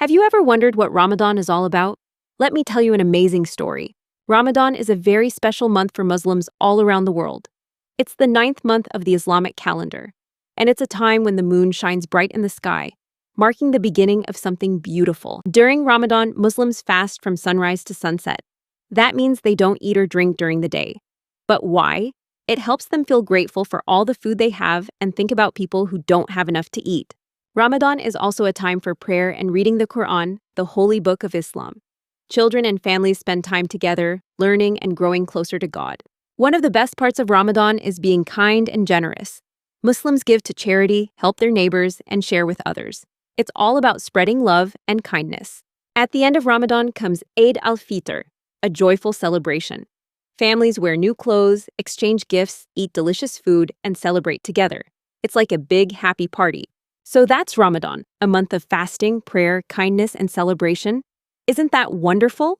Have you ever wondered what Ramadan is all about? Let me tell you an amazing story. Ramadan is a very special month for Muslims all around the world. It's the ninth month of the Islamic calendar, and it's a time when the moon shines bright in the sky, marking the beginning of something beautiful. During Ramadan, Muslims fast from sunrise to sunset. That means they don't eat or drink during the day. But why? It helps them feel grateful for all the food they have and think about people who don't have enough to eat. Ramadan is also a time for prayer and reading the Quran, the holy book of Islam. Children and families spend time together, learning and growing closer to God. One of the best parts of Ramadan is being kind and generous. Muslims give to charity, help their neighbors, and share with others. It's all about spreading love and kindness. At the end of Ramadan comes Eid al-Fitr, a joyful celebration. Families wear new clothes, exchange gifts, eat delicious food, and celebrate together. It's like a big, happy party. So that's Ramadan, a month of fasting, prayer, kindness, and celebration. Isn't that wonderful?